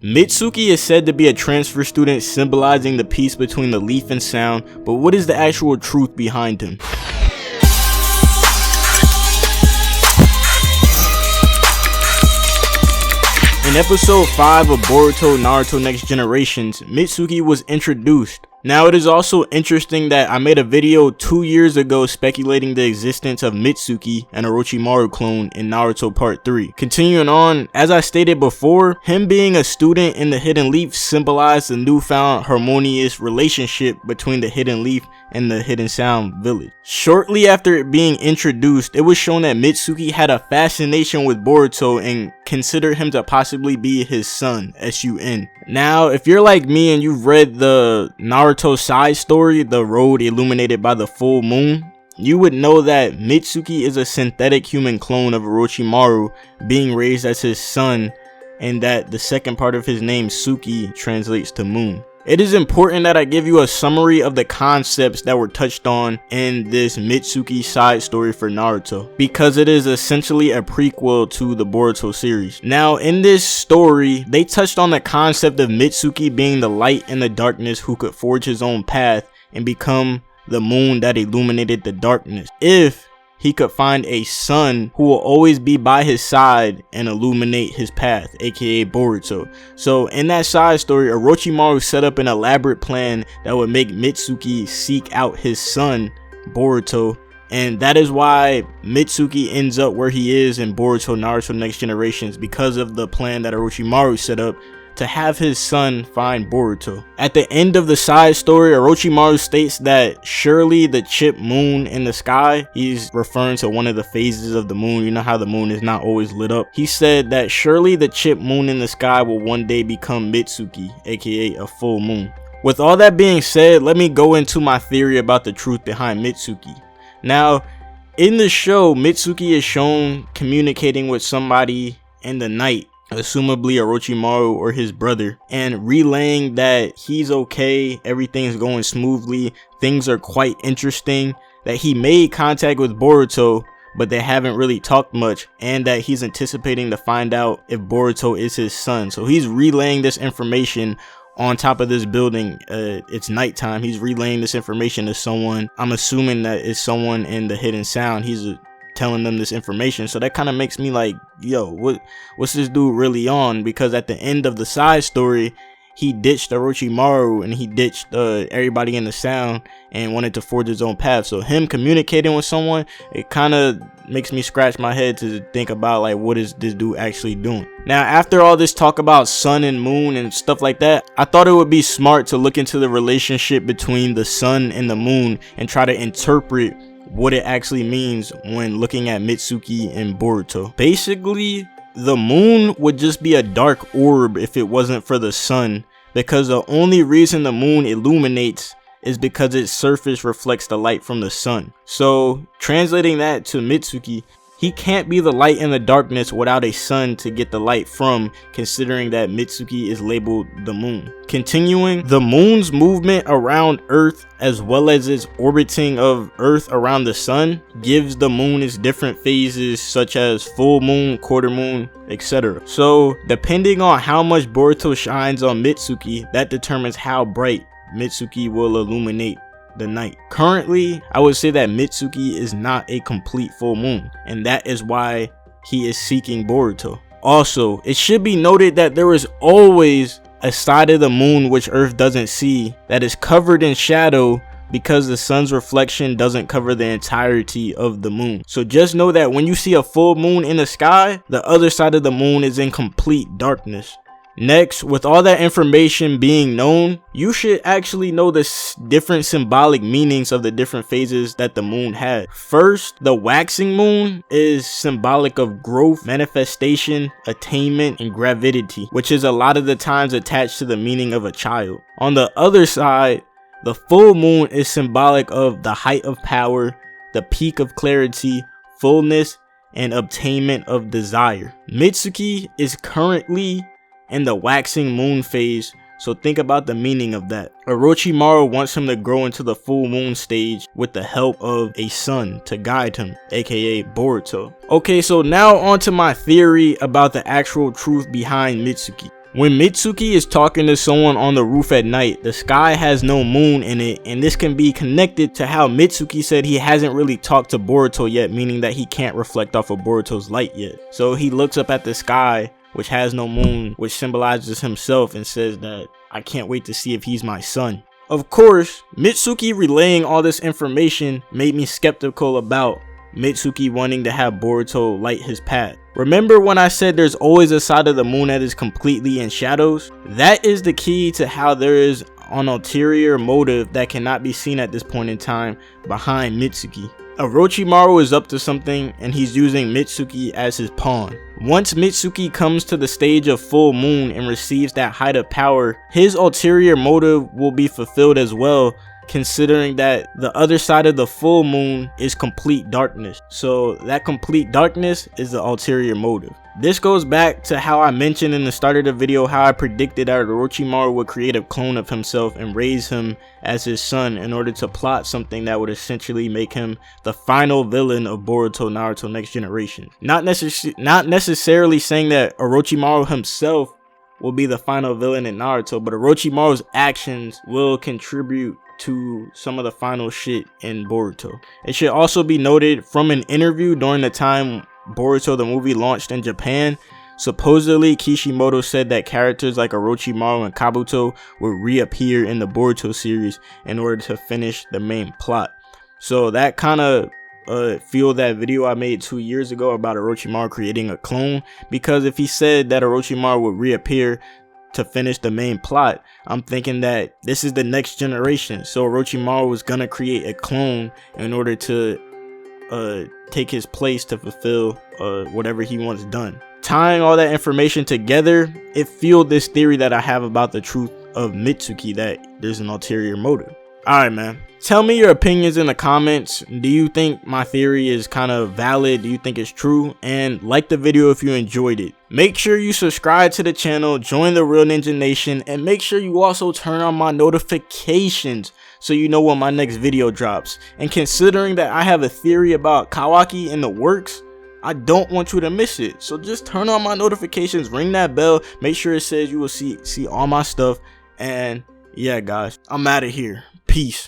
Mitsuki is said to be a transfer student symbolizing the peace between the leaf and sound, but what is the actual truth behind him? In episode 5 of Boruto Naruto Next Generations, Mitsuki was introduced. Now it is also interesting that I made a video 2 years ago speculating the existence of Mitsuki, an Orochimaru clone, in Naruto Part 3. Continuing on, as I stated before, him being a student in the Hidden Leaf symbolized the newfound harmonious relationship between the Hidden Leaf and the Hidden Sound village. Shortly after it being introduced, it was shown that Mitsuki had a fascination with Boruto and considered him to possibly be his son, S-U-N. Now, if you're like me and you've read the Naruto side story, The Road Illuminated by the Full Moon, you would know that Mitsuki is a synthetic human clone of Orochimaru being raised as his son, and that the second part of his name, Suki, translates to moon. It is important that I give you a summary of the concepts that were touched on in this Mitsuki side story for Naruto, because it is essentially a prequel to the Boruto series. Now, in this story, they touched on the concept of Mitsuki being the light and the darkness who could forge his own path and become the moon that illuminated the darkness, if he could find a son who will always be by his side and illuminate his path, aka Boruto. So in that side story, Orochimaru set up an elaborate plan that would make Mitsuki seek out his son, Boruto, and that is why Mitsuki ends up where he is in Boruto Naruto Next Generations, because of the plan that Orochimaru set up to have his son find Boruto. At the end of the side story, Orochimaru states that surely the chip moon in the sky, he's referring to one of the phases of the moon. You know how the moon is not always lit up. He said that surely the chip moon in the sky will one day become Mitsuki, aka a full moon. With all that being said, let me go into my theory about the truth behind Mitsuki. Now, in the show, Mitsuki is shown communicating with somebody in the night, assumably Orochimaru or his brother, and relaying that he's okay, everything's going smoothly, things are quite interesting, that he made contact with Boruto but they haven't really talked much, and that he's anticipating to find out if Boruto is his son. So he's relaying this information on top of this building. It's nighttime. He's relaying this information to someone. I'm assuming that it's someone in the Hidden Sound. He's telling them this information, so that kind of makes me like, yo, what's this dude really on? Because at the end of the side story, he ditched Orochimaru and he ditched everybody in the sound and wanted to forge his own path. So him communicating with someone, it kind of makes me scratch my head to think about, like, what is this dude actually doing? Now, after all this talk about sun and moon and stuff like that, I thought it would be smart to look into the relationship between the sun and the moon and try to interpret what it actually means when looking at Mitsuki and Boruto. Basically, the moon would just be a dark orb if it wasn't for the sun, because the only reason the moon illuminates is because its surface reflects the light from the sun. So translating that to Mitsuki, he can't be the light in the darkness without a sun to get the light from, considering that Mitsuki is labeled the moon. Continuing, the moon's movement around Earth as well as its orbiting of Earth around the sun gives the moon its different phases, such as full moon, quarter moon, etc. So depending on how much Boruto shines on Mitsuki, that determines how bright Mitsuki will illuminate the night. Currently, I would say that Mitsuki is not a complete full moon, and that is why he is seeking Boruto. Also, it should be noted that there is always a side of the moon which Earth doesn't see that is covered in shadow, because the sun's reflection doesn't cover the entirety of the moon. So just know that when you see a full moon in the sky, the other side of the moon is in complete darkness. Next, with all that information being known, you should actually know the different symbolic meanings of the different phases that the moon has. First, the waxing moon is symbolic of growth, manifestation, attainment, and gravidity, which is a lot of the times attached to the meaning of a child. On the other side, the full moon is symbolic of the height of power, the peak of clarity, fullness, and obtainment of desire. Mitsuki is currently in the waxing moon phase, so think about the meaning of that. Orochimaru wants him to grow into the full moon stage with the help of a sun to guide him, aka Boruto. Okay, so now on to my theory about the actual truth behind Mitsuki. When Mitsuki is talking to someone on the roof at night, the sky has no moon in it, and this can be connected to how Mitsuki said he hasn't really talked to Boruto yet, meaning that he can't reflect off of Boruto's light yet. So he looks up at the sky, which has no moon, which symbolizes himself, and says that, I can't wait to see if he's my son. Of course, Mitsuki relaying all this information made me skeptical about Mitsuki wanting to have Boruto light his path. Remember when I said there's always a side of the moon that is completely in shadows? That is the key to how there is an ulterior motive that cannot be seen at this point in time behind Mitsuki. Orochimaru is up to something, and he's using Mitsuki as his pawn. Once Mitsuki comes to the stage of full moon and receives that height of power, his ulterior motive will be fulfilled as well, considering that the other side of the full moon is complete darkness. So that complete darkness is the ulterior motive. This goes back to how I mentioned in the start of the video how I predicted that Orochimaru would create a clone of himself and raise him as his son in order to plot something that would essentially make him the final villain of Boruto Naruto Next Generation. Not necessarily saying that Orochimaru himself will be the final villain in Naruto, but Orochimaru's actions will contribute to some of the final shit in Boruto. It should also be noted from an interview during the time Boruto the movie launched in Japan, supposedly Kishimoto said that characters like Orochimaru and Kabuto would reappear in the Boruto series in order to finish the main plot. So that kind of fueled that video I made 2 years ago about Orochimaru creating a clone, because if he said that Orochimaru would reappear to finish the main plot, I'm thinking that this is the next generation, so Orochimaru was gonna create a clone in order to take his place to fulfill whatever he wants done. Tying all that information together, it fueled this theory that I have about the truth of Mitsuki, that there's an ulterior motive. Alright man, tell me your opinions in the comments. Do you think my theory is kind of valid? Do you think it's true? And like the video if you enjoyed it. Make sure you subscribe to the channel, join the Real Ninja Nation, and make sure you also turn on my notifications so you know when my next video drops. And considering that I have a theory about Kawaki in the works, I don't want you to miss it. So just turn on my notifications, ring that bell, make sure it says you will see all my stuff. And yeah guys, I'm out of here. Peace.